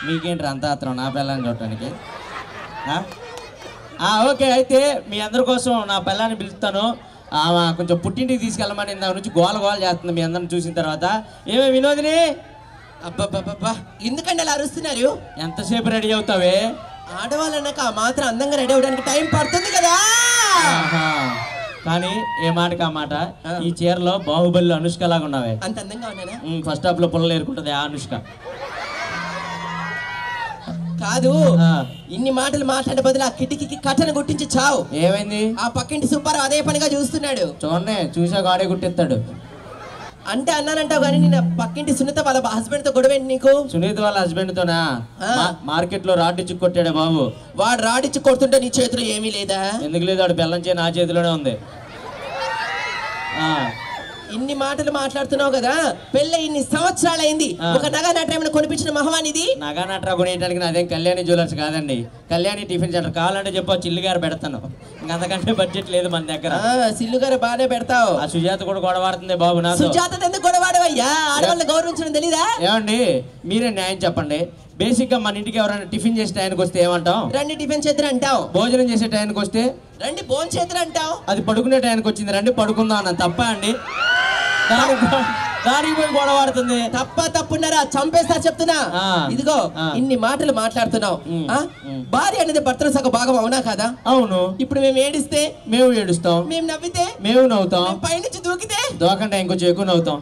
మీకేంటి అంత ఆత్రం నా పిల్లని చూడటానికి? ఓకే, అయితే మీ అందరి కోసం నా పిల్లాన్ని పిలుస్తాను. కొంచెం పుట్టింటికి తీసుకెళ్ళమని ఇందాక నుంచి గోల గోల చేస్తుంది మీ అందరిని చూసిన తర్వాత. ఏమే వినోదిని? అబ్బబ్బబ్బా, ఎందుకంటే అలా అరుస్తున్నారు? ఎంతసేపు రెడీ అవుతావే? ఆడవాళ్ళన్నాక ఆ మాత్రం అందంగా రెడీ అవడానికి టైం పడుతుంది కదా. కానీ ఏ మాటకి ఆ మాట, ఈ చీరలో బాహుబలిలో అనుష్క లాగా ఉన్నావే. అంత అందంగా ఉన్నానా? ఫస్ట్ హాఫ్ లో పుల్లలు ఏరుకుంటుంది ఆ అనుష్క. కాదు, ఇన్ని మాటలు మాట్లాడే బదులు ఆ కిటికీకి కట్టను గుట్టించి చావు. ఏమైంది? ఆ పక్కింటి సుబ్బారావు అదే పనిగా చూస్తున్నాడు. చూడండి, చూసాక ఆడే గుట్టిస్తాడు. అంటే అన్నానంటావు కానీ నేను పక్కింటి సునీత వాళ్ళ హస్బెండ్ తో గొడవ. నీకు సునీత వాళ్ళ హస్బెండ్ తోనా? మార్కెట్ లో రాడ్డిచ్చి కొట్టాడే బాబు. వాడు రాడిచ్చి కొడుతుంటే నీ చేతిలో ఏమీ లేదా? ఎందుకు లేదు, వాడు బెల్లం చేయి నా చేతిలోనే ఉంది. ఇన్ని మాటలు మాట్లాడుతున్నావు కదా, పెళ్ళి ఇన్ని సంవత్సరాలు అయింది, ఒక నగా నట్రేమైనా కొనిపించిన మహవానిది? నగా నట్రా కొనేయడానికి నాదేం కళ్యాణి జ్యువెలర్స్ కాదండి, కళ్యాణి టిఫిన్ సెంటర్. కావాలంటే చెప్పు, చిల్లు గారు పెడతాను. అంతకంటే బడ్జెట్ లేదు మన దగ్గర. సిల్లు గారు బాగానే పెడతావు. ఆ సుజాత కూడా గొడవాడుతుంది బాబు నా. సుజాత ఎందుకు గొడవాడవయ్యా? ఆడవాళ్ళని గౌరవించడం తెలీదా? ఏమండి మీరే న్యాయం చెప్పండి. బేసిక్ గా మన ఇంటికి ఎవరైనా టిఫిన్ చేసే టైంకి వస్తే ఏమంటాం? రండి టిఫిన్ చేద్దరు అంటావు. భోజనం చేసే టైంకి వస్తే రండి భోజనం చేద్దరు అంటావు. అది పడుకునే టైంకి వచ్చింది, రండి పడుకుందాం అన్న. తప్ప అండి? దానికి పోయి గొడవాడుతుంది. తప్పున్నారా? చంపేస్తా చెప్తున్నా. ఇదిగో ఇన్ని మాటలు మాట్లాడుతున్నావు. భార్య అనేది భర్తల సగ భాగం, అవునా కదా? అవును. ఇప్పుడు మేము ఏడిస్తే మేము ఏడుస్తాం, మేము నవ్వితే మేము నవ్వుతాం, పైనుంచి దూకితే దోకంటే ఇంకొంచెం ఎక్కువ నవ్వుతాం.